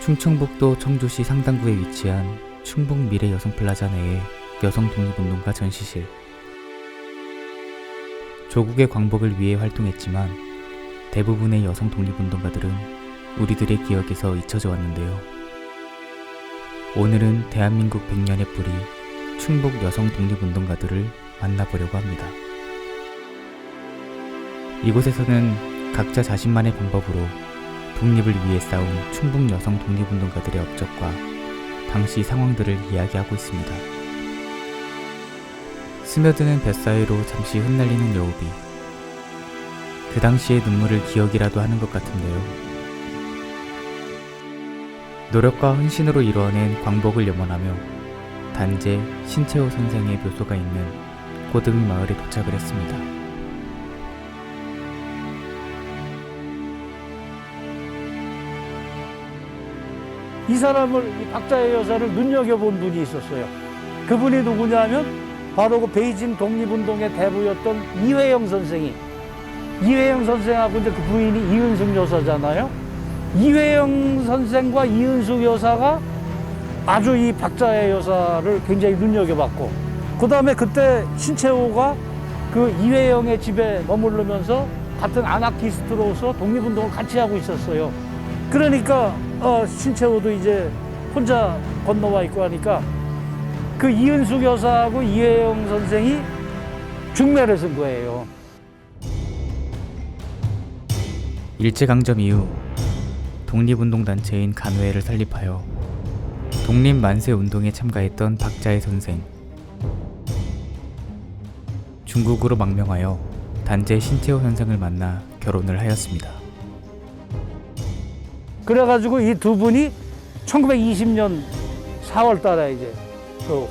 충청북도 청주시 상당구에 위치한 충북 미래여성플라자 내의 여성 독립운동가 전시실. 조국의 광복을 위해 활동했지만 대부분의 여성 독립운동가들은 우리들의 기억에서 잊혀져 왔는데요. 오늘은 대한민국 100년의 뿌리 충북 여성 독립운동가들을 만나보려고 합니다. 이곳에서는 각자 자신만의 방법으로 독립을 위해 싸운 충북 여성 독립운동가들의 업적과 당시 상황들을 이야기하고 있습니다. 스며드는 뱃사이로 잠시 흩날리는 여우비. 그 당시의 눈물을 기억이라도 하는 것 같은데요. 노력과 헌신으로 이루어낸 광복을 염원하며 단재 신채호 선생의 묘소가 있는 고등이 마을에 도착을 했습니다. 이 사람을, 이 박자의 여사를 눈여겨본 분이 있었어요. 그분이 누구냐면 바로 그 베이징 독립운동의 대부였던 이회영 선생이, 이회영 선생하고 이제 그 부인이 이은숙 여사잖아요. 이회영 선생과 이은숙 여사가 아주 이 박자의 여사를 굉장히 눈여겨봤고, 그 다음에 그때 신채호가 그 이회영의 집에 머무르면서 같은 아나키스트로서 독립운동을 같이 하고 있었어요. 그러니까 신채호도 이제 혼자 건너와 있고 하니까 그 이은숙 여사하고 이회영 선생이 중매를 쓴 거예요. 일제강점 이후 독립운동단체인 간회를 설립하여 독립만세운동에 참가했던 박자의 선생. 중국으로 망명하여 단재 신채호 선생을 만나 결혼을 하였습니다. 그래가지고 이 두 분이 1920년 4월 달에 이제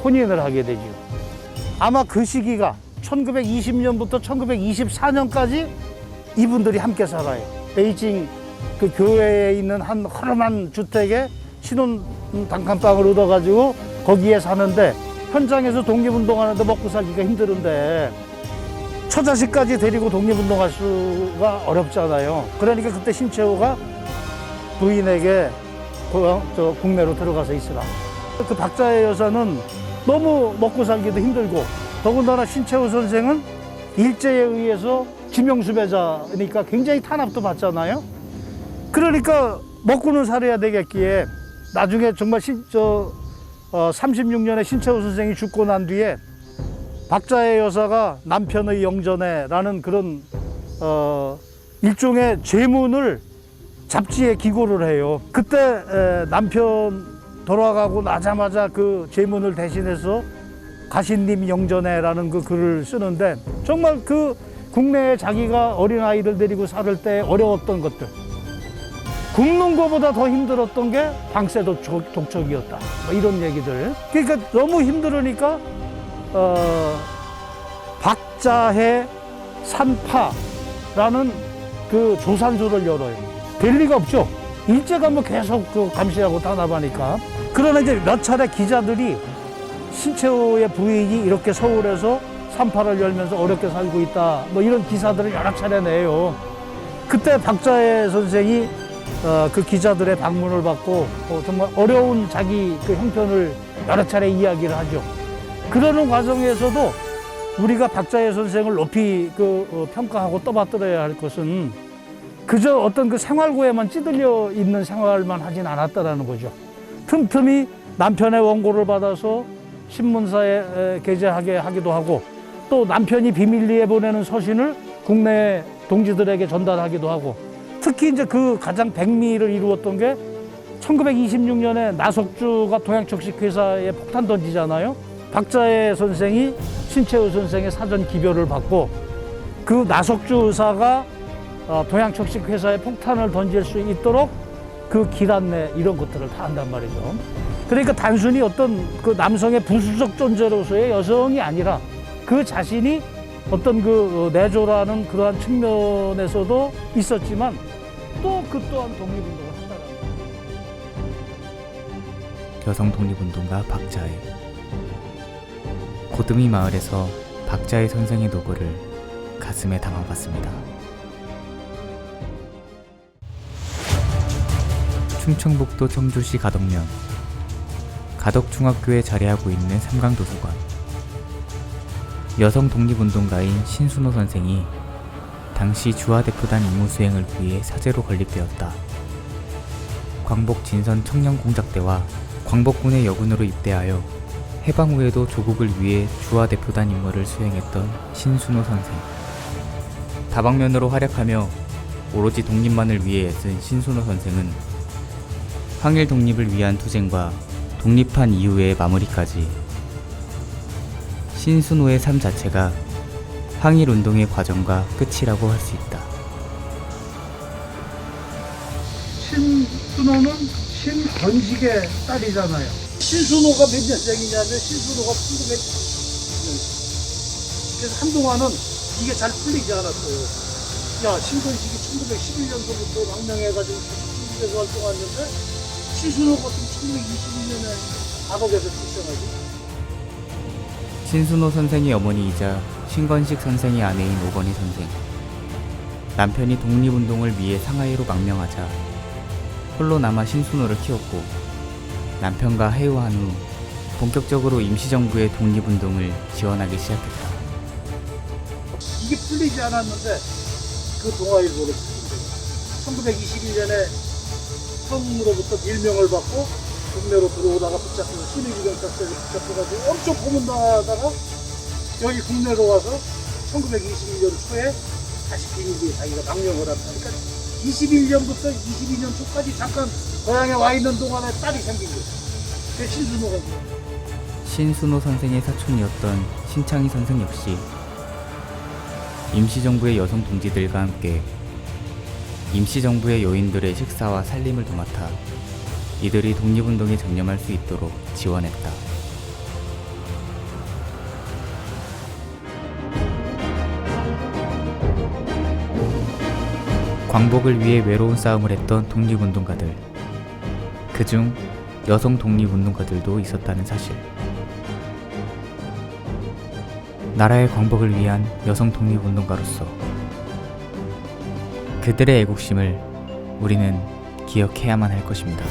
혼인을 하게 되죠. 아마 그 시기가 1920년부터 1924년까지 이분들이 함께 살아요. 베이징 그 교외에 있는 한 허름한 주택에 신혼 단칸방을 얻어가지고 거기에 사는데, 현장에서 독립운동하는데 먹고 살기가 힘드는데 처자식까지 데리고 독립운동할 수가 어렵잖아요. 그러니까 그때 신채호가 부인에게 국내로 들어가서 있으라. 그 박자의 여사는 너무 먹고 살기도 힘들고, 더군다나 신채호 선생은 일제에 의해서 지명수배자니까 굉장히 탄압도 받잖아요. 그러니까 먹고는 살아야 되겠기에 나중에 정말 36년에 신채호 선생이 죽고 난 뒤에 박자의 여사가 남편의 영전에라는 그런 일종의 제문을 잡지에 기고를 해요. 그때 남편 돌아가고 나자마자 그 제문을 대신해서 가신님 영전에라는 그 글을 쓰는데, 정말 그 국내에 자기가 어린아이들 데리고 살을 때 어려웠던 것들, 굶는 것보다 더 힘들었던 게 방세 독촉이었다, 뭐 이런 얘기들. 그러니까 너무 힘들으니까 박자해 산파라는 그 조산소를 열어요. 될 리가 없죠. 일제가 뭐 계속 그 감시하고 탄압하니까. 그러나 이제 몇 차례 기자들이 신채호의 부인이 이렇게 서울에서 산파를 열면서 어렵게 살고 있다, 뭐 이런 기사들을 여러 차례 내요. 그때 박자의 선생이 그 기자들의 방문을 받고 정말 어려운 자기 그 형편을 여러 차례 이야기를 하죠. 그러는 과정에서도 우리가 박자의 선생을 높이 평가하고 떠받들어야 할 것은 그저 어떤 그 생활고에만 찌들려 있는 생활만 하진 않았다라는 거죠. 틈틈이 남편의 원고를 받아서 신문사에 게재하게 하기도 하고, 또 남편이 비밀리에 보내는 서신을 국내 동지들에게 전달하기도 하고, 특히 이제 그 가장 백미를 이루었던 게 1926년에 나석주가 동양척식회사에 폭탄 던지잖아요. 박자의 선생이 신채호 선생의 사전 기별을 받고, 그 나석주 의사가 동양척식회사에 폭탄을 던질 수 있도록 그 길 안내 이런 것들을 다 한단 말이죠. 그러니까 단순히 어떤 그 남성의 부수적 존재로서의 여성이 아니라 그 자신이 어떤 그 내조라는 그러한 측면에서도 있었지만, 또 그 또한 독립운동을 한다는 거예요. 여성 독립운동가 박자의. 고등이 마을에서 박자의 선생의 노고를 가슴에 담아봤습니다. 충청북도 청주시 가덕면 가덕중학교에 자리하고 있는 삼강도서관. 여성 독립운동가인 신순호 선생이 당시 주화대표단 임무 수행을 위해 사제로 건립되었다. 광복 진선 청년공작대와 광복군의 여군으로 입대하여 해방 후에도 조국을 위해 주화대표단 임무를 수행했던 신순호 선생. 다방면으로 활약하며 오로지 독립만을 위해 애쓴 신순호 선생은 항일 독립을 위한 투쟁과 독립한 이후의 마무리까지 신순호의 삶 자체가 항일 운동의 과정과 끝이라고 할 수 있다. 신순호는 신건식의 딸이잖아요. 신순호가 몇 년생이냐면 신순호가 1900년. 그래서 한동안은 이게 잘 풀리지 않았어요. 야, 신건식이 1911년도부터 망명해가지고 중국에서 활동했는데 신순호가 1921년에 감옥에서 출생하지. 신순호 선생의 어머니이자 신건식 선생의 아내인 오건희 선생. 남편이 독립운동을 위해 상하이로 망명하자 홀로 남아 신순호를 키웠고, 남편과 해우한 후 본격적으로 임시정부의 독립운동을 지원하기 시작했다. 이게 풀리지 않았는데 그 동아일보를 쓰는데 1921년에 성으로부터 밀명을 받고 국내로 들어오다가 붙잡혀서 신의주경찰서에 붙잡혀가지고 엄청 고문당하다가 여기 국내로 와서 1921년 초에 다시 비밀리에 자기가 망명을 한다. 그러니까 21년부터 22년 초까지 잠깐 고향에 와 있는 동안에 딸이 생긴 거예요. 그게 신순호가 있어요. 신순호 선생의 사촌이었던 신창희 선생 역시 임시정부의 여성 동지들과 함께 임시정부의 요인들의 식사와 살림을 도맡아 이들이 독립운동에 전념할 수 있도록 지원했다. 광복을 위해 외로운 싸움을 했던 독립운동가들, 그중 여성 독립운동가들도 있었다는 사실. 나라의 광복을 위한 여성 독립운동가로서 그들의 애국심을 우리는 기억해야만 할 것입니다.